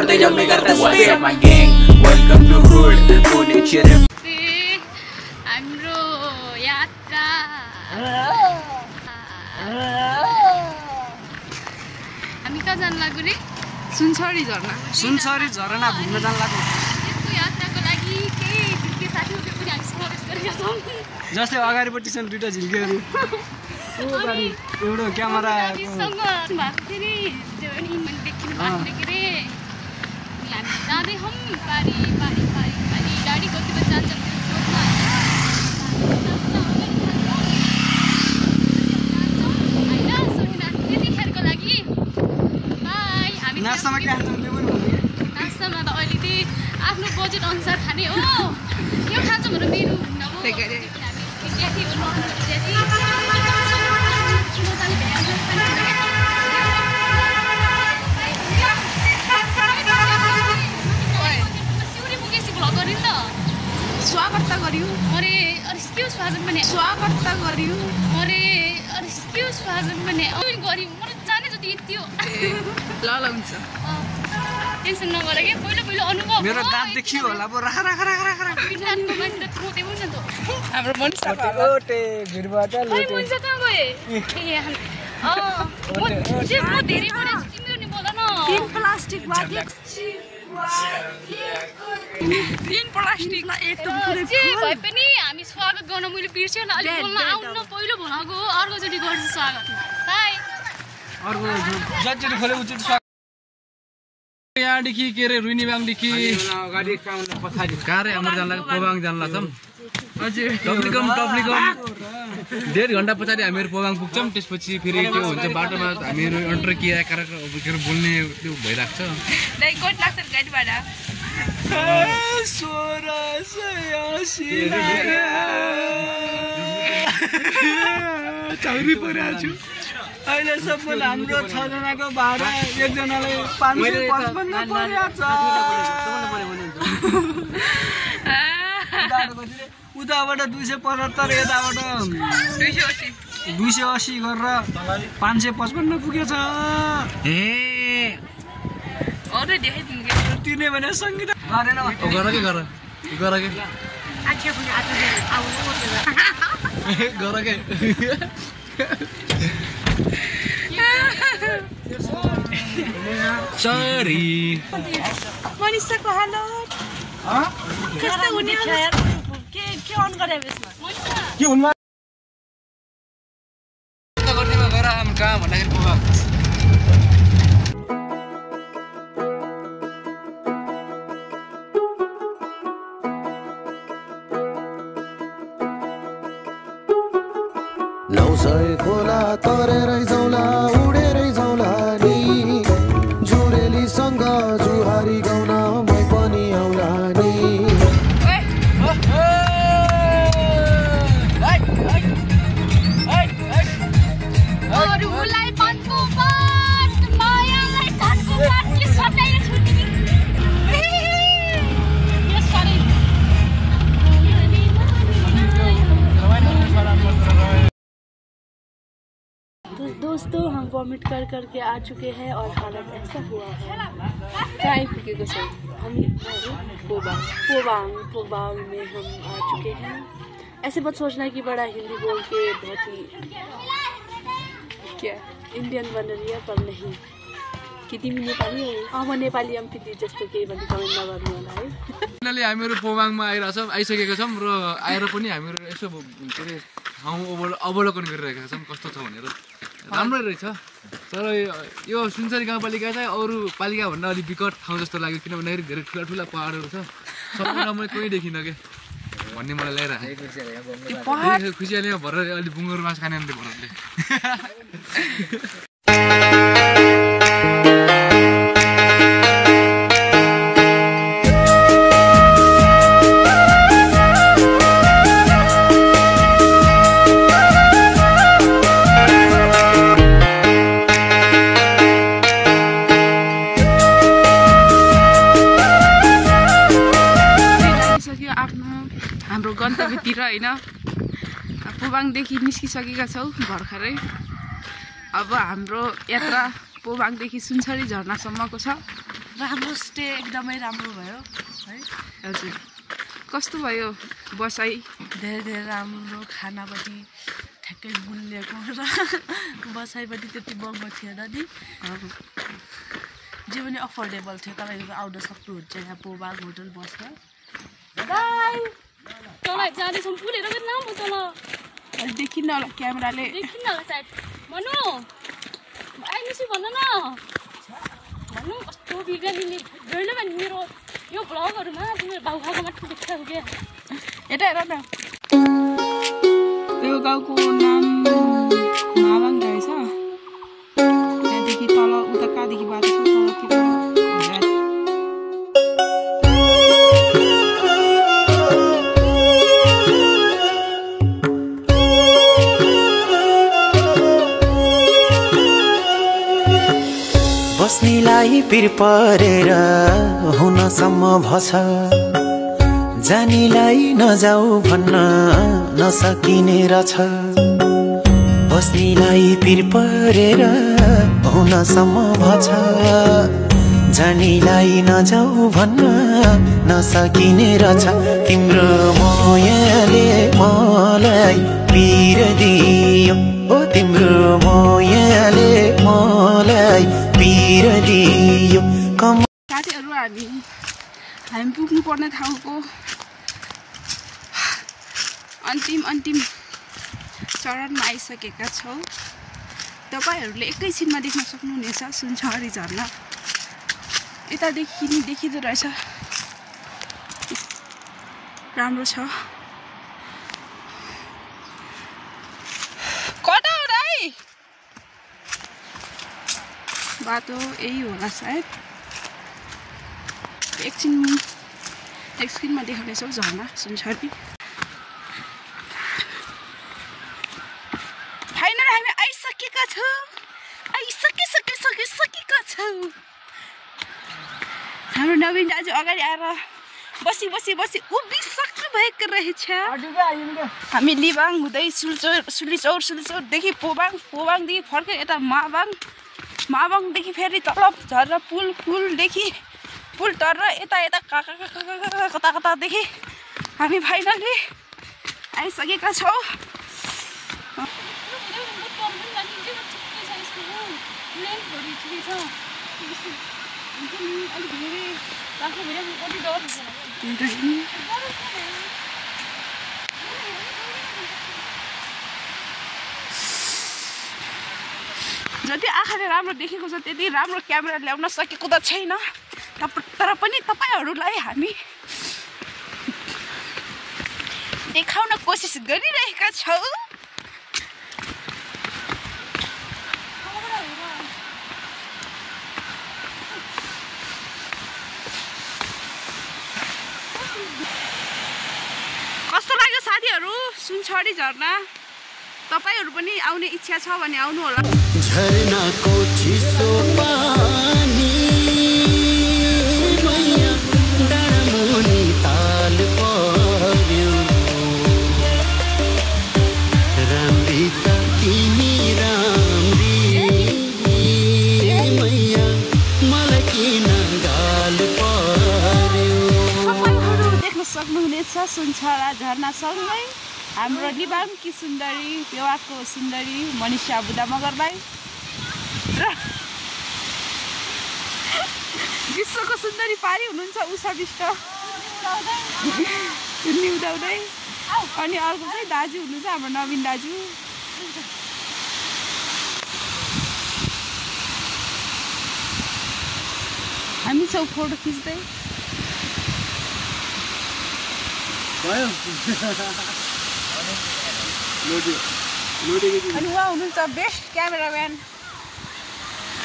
बढ्दै जम्मै गर्दा What's up my gang? Welcome to Hood Punecher. हाम्रो यात्रा हामी कहाँ जान लाग्यो रे? सुनसरी झरना घुम्न जान लाग्यो। यसको यात्राको लागि के साथीहरुले पनि हामी समावेश गरेका छौं। जस्तै अगाडिपट्टि छन् दुईटा झिल्केहरु। एउटा क्यामेरा सँग भएको थियो नि त्यो अनि मैले देख्नु भएको थियो रे। हामी जाँदै हौं पारी गाडी कति बजे जान्छ सोध्न नास्तामा के खान्छौ त्यो पनि भन्नु के? नास्तामा त अहिले त्यही आफ्नो बजेट अनुसार खाने हो। के खान्छौ भनेर मेनु हुन्न हो। त्यही गरे हामी विद्यार्थी हो सिउरी मुकेसी भ्लग गरिन् त। स्वागत त गरियो। अरे के स्वागत भने स्वागत त गरियो। अरे के स्वागत भने गरियो। म जाने जति यति हो। ल हुन्छ। टेन्सन नगर के पहिलो अनुभव मेरो दाँत देखियो होला पो राख विज्ञानको मान्छे त थोटे पनि छ त। हाम्रो मनिषा ओटे भिडबाट अरे मनिषा कहाँ गए? म धेरै पढेको छु तिमीहरू नि बोल न। तीन प्लास्टिक वाक्य तीन प्लास्टिकमा एकदम पुरै जे भए पनि हामी स्वागत गर्न मैले बिर्सेँ होला। अलि बोल्न आउन पहिलो भनेको अर्कोचोटि गर्छु स्वागत। बाइ। अर्को जति खोले उचित स्वागत। यहाँदेखि के रे रुइनीबाङदेखि अगाडि पछाडि कारे हाम्रो जान लाग्यो पोबाङ जान लाग्छौँ। हजुर टप्लिकम 1.5 घण्टा पछाडि हामीहरू पोबाङ पुग्छौँ। त्यसपछि फेरि त्यो हुन्छ बाटोमा हामीहरू अन्टर किया के बोल्ने त्यो भइरहेको छ। दाइ कोट लाग्छ गाडीबाट। चाउरी परिरहेको छु। अहिलेसम्म हाम्रो 6 जनाको भाडा एकजनालाई 555 परेको छ। उताबाट 275 यताबाट 280 गरेर 555 पुगेछ। अरे देखाइदिनु के तिर्ने भने सङ्गीत गरेन गर के आछे पनि आज आउनु गर के सरी मनिषाको हालत कस्तो हुने के अन गरे यसमा के हुनमा गर्दिमा गएर आम कहाँ भन्दाखेरि पोबाङ नौसय खोला तरेरै जाउला उडेरै जाउला नि जुरेलीसँग जुहारी गाउन मै पनि आउला नि। अरूलाई पनको पात मायालाई धनको पात के सधैँ छुटी दोस्तों हम वॉमिट करके आ चुके हैं और हालत ऐसा हुआ है कहीं पुगेको छ। हामी पोबाङ में हम आ चुके हैं। ऐसे मत सोचना कि बड़ा हिंदी बोल के बहुत ही क्या इंडियन बन रही है, पर नहीं कि तिमी नेपाली हो। म नेपाली am फिटी जस्तो केही भन्ने कमेन्ट नगर्नु होला है। फाइनली हामीहरू पोबाङमा आइसकेका छौँ र आएर पनि हामीहरू यसो के अरे ठाउँ अवलोकन गरिरहेका छौँ कस्तो छ भनेर। राम्रै रहेछ तर यो सुनसरी गाउँपालिका चाहिँ अरू पालिकाभन्दा अलिक विकट ठाउँ जस्तो लाग्यो किन भन्दाखेरि धेरै ठुला पहाडहरू छ। सबैमा मैले कोही देखिनँ के भन्ने मलाई लागिरहेको खुसियाली भएर अलिक बुङ्गुर मासु खाने अन्त भरले हाम्रो गन्तव्यतिर हैन पोबाङदेखि निस्किसकेका छौँ भर्खरै। अब हाम्रो यात्रा पोबाङदेखि सुनसरी झरनासम्मको छ। राम्रो स्टे एकदमै राम्रो भयो है। हजुर कस्तो भयो बसाइ? धेरै राम्रो, खानापट्टि ठ्याक्कै बुलेको र बसाइपट्टि त्यति महँगो थिएन नि, जे पनि अफोर्डेबल थियो। तपाईँको आउन सक्नुहुन्छ यहाँ पोबाग होटल बस्न। तल जाँदैछौँ पुलेर पनि न म तल देखिन्न होला क्यामेराले, देखिन्न होला सायद। मनु आइनुसी भन न, भन्नु कस्तो बिग्रिने जहिले पनि मेरो यो भ्लगहरूमा तिम्रो भाउभाउको मात्र देख्छौ क्या। यता हेर न, यो गाउँको नाम मावाङ रहेछ। त्यहाँदेखि तल उता कहाँदेखि बाटो छ तलतिर बस्नेलाई पिर परेर हुनसम्म भछ, जानीलाई नजाऊ भन्न नसकिने रहेछ। बस्नेलाई पिर परेर हुनसम्म भछ, जानीलाई नजाऊ भन्न नसकिने रहेछ। तिम्रो मायाले मलाई पिर दियो, ओ तिम्रो मायाले मलाई पिर दियो। साथीहरू हामी पुग्नुपर्ने ठाउँको अन्तिम चरणमा आइसकेका छौँ। तपाईँहरूले एकैछिनमा देख्न सक्नुहुनेछ सुनचरी झरना। यतादेखि नि देखिँदो रहेछ, राम्रो छ। कता हो दाइ? बाटो यही होला सायद। एकछिनमा देखाउनेछौँ झरना सुनचरी। फाइनल हामी आइसकेका छौँ, आइसकेका छौँ। हाम्रो नवीन दाजु अगाडि आएर बसी उभिसक्नु भएको रहेछ। हामी लिबाङ हुँदै सुलिचौरदेखि पोबाङदेखि फर्केर यता मावाङदेखि फेरि तल झर्ना पुलदेखि पुल तर यता कतादेखि हामी फाइनली आइसकेका छौँ। जति आँखाले राम्रो देखेको छ त्यति राम्रो क्यामेरा ल्याउन सकेको त छैन, तर पनि तपाईँहरूलाई हामी देखाउन कोसिस गरिरहेका छौँ। कस्तो लाग्यो साथीहरू सुनचरी झरना? तपाईहरू पनि आउने इच्छा छ भने आउनु होला। झरनाको चिसो पानी मैया डाँडामुनि ताल पर्यो, राम्री त तिमी राम्री मैया मलाई किन गाल पर्यो। तपाईँहरू देख्न सक्नुहुनेछ सुनचरा झरनासँगै हाम्रो लिबाङकी सुन्दरी, पेवाको सुन्दरी मनिषा बुढा मगरबाई र विश्वको सुन्दरी पारी हुनुहुन्छ उषा विष्ट निउदाउँदै। अनि अर्को चाहिँ दाजु हुनुहुन्छ हाम्रो नवीन दाजु। हामी छौँ फोटो खिच्दै। अनि उहाँ हुनुहुन्छ बेस्ट क्यामेराम्यान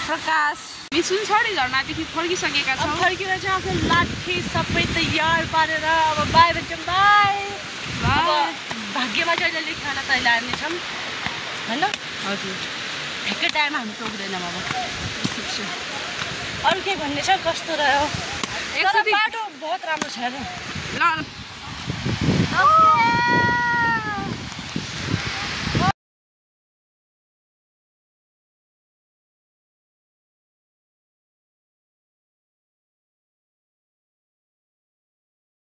प्रकाश। हामी सुनचरी झरनादेखि फर्किसकेका छौँ। फर्केर चाहिँ आफ्नो लाठी सबै तयार पारेर अब बाहिर जाउँ। अब भाग्यमा चाहिँ अहिले खाना त अहिले हामी छौँ होइन। हजुर ठ्याक्कै टाइममा हामी पुग्दैनौँ। अब अरू केही भन्ने छ? कस्तो रह्यो? बाटो बहुत राम्रो छ। ल